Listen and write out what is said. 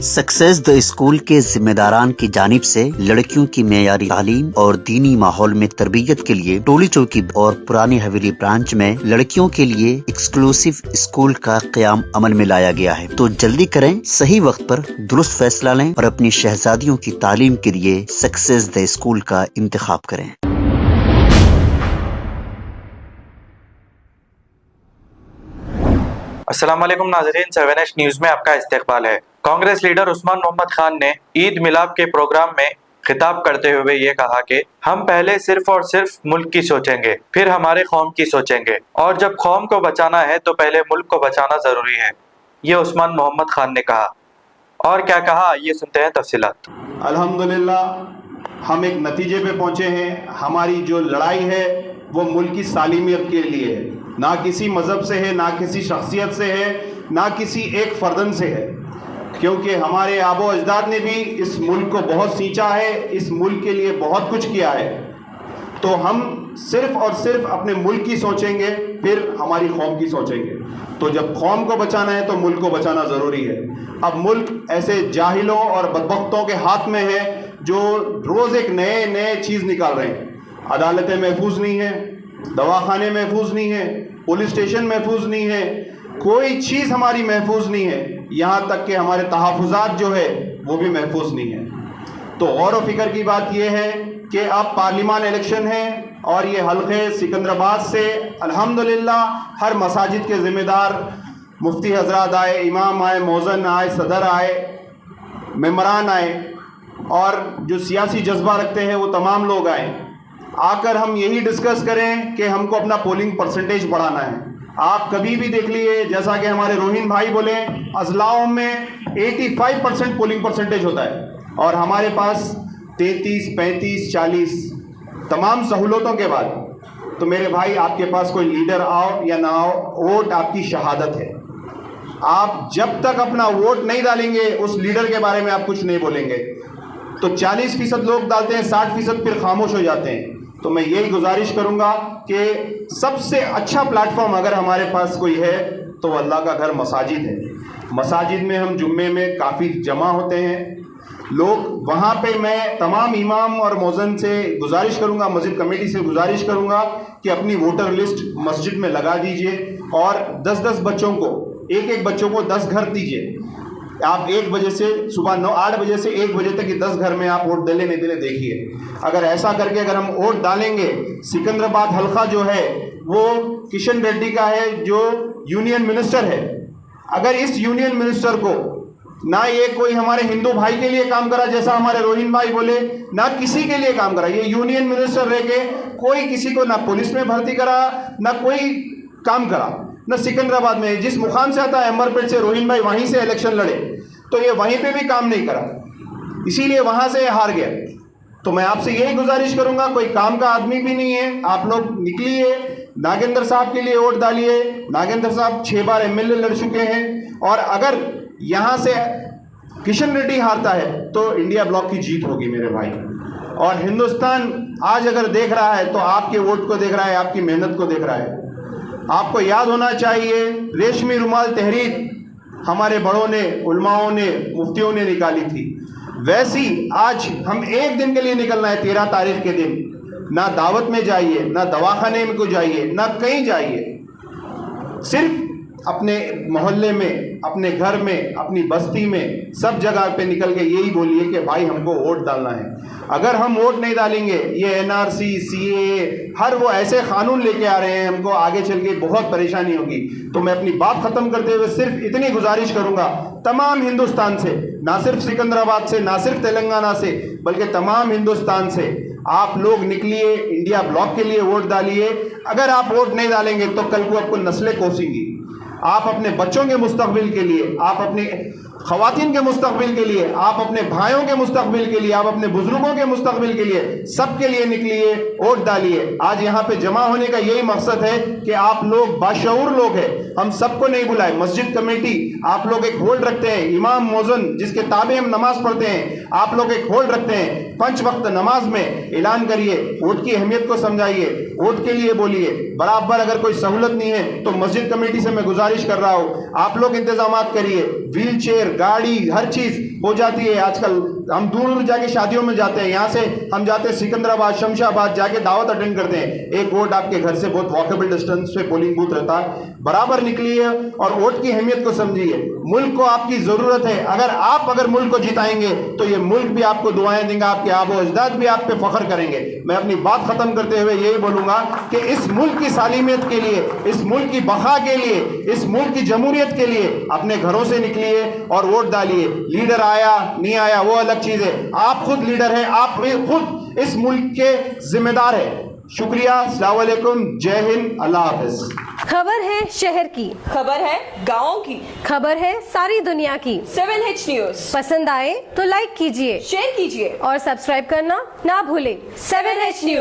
Success the school के जिम्मेदारान की जानिब से लड़कियों की मेयारी तालीम और दीनी माहौल में तरबियत के लिए टोली चौकी और पुरानी हवेली ब्रांच में लड़कियों के लिए एक्सक्लूसिव स्कूल का क़याम अमल में लाया गया है। तो जल्दी करें, सही वक्त पर दुरुस्त फैसला लें और अपनी शहजादियों की तालीम के लिए सक्सेस द स्कूल का इंतखाब करें। अस्सलाम वालेकुम नाज़रीन, 7H न्यूज़ में आपका इस्तकबाल है। कांग्रेस लीडर उस्मान मोहम्मद खान ने ईद मिलाद के प्रोग्राम में खिताब करते हुए ये कहा कि हम पहले सिर्फ और सिर्फ मुल्क की सोचेंगे, फिर हमारे कौम की सोचेंगे, और जब कौम को बचाना है तो पहले मुल्क को बचाना ज़रूरी है। ये उस्मान मोहम्मद खान ने कहा। और क्या कहा, ये सुनते हैं तफसीलात। अल्हम्दुलिल्लाह हम एक नतीजे पे पहुँचे हैं। हमारी जो लड़ाई है वो मुल्क की सालिमियत के लिए है, ना किसी मज़हब से है, ना किसी शख्सियत से है, ना किसी एक फ़र्दन से है, क्योंकि हमारे आबो अजदाद ने भी इस मुल्क को बहुत सींचा है, इस मुल्क के लिए बहुत कुछ किया है। तो हम सिर्फ़ और सिर्फ अपने मुल्क की सोचेंगे, फिर हमारी कौम की सोचेंगे। तो जब कौम को बचाना है तो मुल्क को बचाना ज़रूरी है। अब मुल्क ऐसे जाहिलों और बदबख्तों के हाथ में है जो रोज़ एक नए नए चीज़ निकाल रहे हैं। अदालतें महफूज नहीं हैं, दवाखाने महफूज नहीं है, पुलिस स्टेशन महफूज नहीं है, कोई चीज़ हमारी महफूज नहीं है। यहाँ तक कि हमारे तहफ़्फ़ुज़ात जो है वो भी महफूज नहीं है। तो गौर व फिक्र की बात यह है कि अब पार्लिमान इलेक्शन है और ये हल्के सिकंदराबाद से अल्हम्दुलिल्लाह हर मसाजिद के ज़िम्मेदार मुफ्ती हजरात आए, इमाम आए, मौज़न आए, सदर आए, मेम्बरान आए, और जो सियासी जज्बा रखते हैं वो तमाम लोग आए। आकर हम यही डिस्कस करें कि हमको अपना पोलिंग परसेंटेज बढ़ाना है। आप कभी भी देख लिए, जैसा कि हमारे रोहिन भाई बोले, अजलाओं में 85% पोलिंग परसेंटेज होता है और हमारे पास 33, 35, 40 तमाम सहूलतों के बाद। तो मेरे भाई, आपके पास कोई लीडर आओ या ना आओ, वोट आपकी शहादत है। आप जब तक अपना वोट नहीं डालेंगे उस लीडर के बारे में आप कुछ नहीं बोलेंगे। तो 40% लोग डालते हैं, 60% फिर खामोश हो जाते हैं। तो मैं यही गुजारिश करूंगा कि सबसे अच्छा प्लेटफॉर्म अगर हमारे पास कोई है तो अल्लाह का घर मसाजिद है। मसाजिद में हम जुम्मे में काफ़ी जमा होते हैं लोग, वहाँ पे मैं तमाम इमाम और मौज़न से गुजारिश करूँगा, मस्जिद कमेटी से गुजारिश करूँगा कि अपनी वोटर लिस्ट मस्जिद में लगा दीजिए और 10-10 बच्चों को, एक बच्चों को 10 घर दीजिए। आप 1 बजे से सुबह 8 बजे से 1 बजे तक 10 घर में आप वोट दिले नहीं दिले देखिए। अगर ऐसा करके अगर हम वोट डालेंगे, सिकंदराबाद हल्का जो है वो किशन रेड्डी का है जो यूनियन मिनिस्टर है। अगर इस यूनियन मिनिस्टर को ना ये कोई हमारे हिंदू भाई के लिए काम करा, जैसा हमारे रोहिन भाई बोले, ना किसी के लिए काम करा, ये यूनियन मिनिस्टर रह के कोई किसी को ना पुलिस में भर्ती करा, ना कोई काम करा, ना सिकंदराबाद में जिस मुकाम से आता है अमरपेट से रोहिन भाई वहीं से इलेक्शन लड़े, तो ये वहीं पे भी काम नहीं करा, इसीलिए वहाँ से हार गया। तो मैं आपसे यही गुजारिश करूँगा, कोई काम का आदमी भी नहीं है, आप लोग निकलिए, नागेंद्र साहब के लिए वोट डालिए। नागेंद्र साहब 6 बार MLA लड़ चुके हैं और अगर यहाँ से किशन रेड्डी हारता है तो इंडिया ब्लॉक की जीत होगी मेरे भाई। और हिंदुस्तान आज अगर देख रहा है तो आपके वोट को देख रहा है, आपकी मेहनत को देख रहा है। आपको याद होना चाहिए, रेशमी रुमाल तहरीक हमारे बड़ों ने, उलमाओं ने, मुफ्तियों ने निकाली थी, वैसी आज हम एक दिन के लिए निकलना है, 13 तारीख के दिन। ना दावत में जाइए, ना दवाखाने में को जाइए, ना कहीं जाइए, सिर्फ अपने मोहल्ले में, अपने घर में, अपनी बस्ती में, सब जगह पे निकल के यही बोलिए कि भाई हमको वोट डालना है। अगर हम वोट नहीं डालेंगे, ये NRC, CAA, हर वो ऐसे कानून लेके आ रहे हैं, हमको आगे चल के बहुत परेशानी होगी। तो मैं अपनी बात ख़त्म करते हुए सिर्फ इतनी गुजारिश करूँगा तमाम हिंदुस्तान से, ना सिर्फ सिकंदराबाद से, ना सिर्फ तेलंगाना से, बल्कि तमाम हिंदुस्तान से, आप लोग निकलिए, इंडिया ब्लॉक के लिए वोट डालिए। अगर आप वोट नहीं डालेंगे तो कल को आपको नस्लें कोसेंगी। आप अपने बच्चों के मुस्तकबिल के लिए, आप अपनी ख़वातीन के मुस्तकबिल के लिए, आप अपने भाइयों के मुस्तकबिल के लिए, आप अपने बुजुर्गों के मुस्तकबिल के लिए, सबके लिए निकलिए, वोट डालिए। आज यहाँ पे जमा होने का यही मकसद है कि आप लोग बाशऊर लोग हैं, हम सबको नहीं बुलाए। मस्जिद कमेटी आप लोग एक होल्ड रखते हैं, इमाम मौज़न जिसके ताबे हम नमाज पढ़ते हैं, आप लोग एक होल्ड रखते हैं। 5 वक्त नमाज में ऐलान करिए, वोट की अहमियत को समझाइए, वोट के लिए बोलिए। बराबर अगर कोई सहूलत नहीं है तो मस्जिद कमेटी से मैं गुजारिश कर रहा हूँ, आप लोग इंतजामात करिए, व्हील चेयर, गाड़ी, हर चीज़ हो जाती है। आजकल हम दूर दूर जाके शादियों में जाते हैं, यहाँ से हम जाते हैं सिकंदराबाद, शमशाबाद, जाके दावत अटेंड करते हैं। एक वोट आपके घर से बहुत वॉकेबल डिस्टेंस पे पोलिंग बूथ रहता है। बराबर निकलिए और वोट की अहमियत को समझिए। मुल्क को आपकी ज़रूरत है। अगर मुल्क को जिताएंगे तो ये मुल्क भी आपको दुआएं देंगे, आपके आबो अजदाद भी आप पे फख्र करेंगे। मैं अपनी बात ख़त्म करते हुए यही बोलूँगा कि इस मुल्क की सालिमियत के लिए, इस मुल्क की बका के लिए, इस मुल्क की जमहूरियत के लिए अपने घरों से निकलिए और वोट डालिए। लीडर आया नहीं आया वो अलग चीज़ है, आप खुद लीडर हैं, आप खुद इस मुल्क के जिम्मेदार हैं। शुक्रिया, अस्सलाम वालेकुम, जय हिंद, अल्लाह हाफ़िज़। खबर है शहर की, खबर है गाँव की, खबर है सारी दुनिया की। 7H न्यूज़ पसंद आए तो लाइक कीजिए, शेयर कीजिए और सब्सक्राइब करना ना भूलें। 7H news.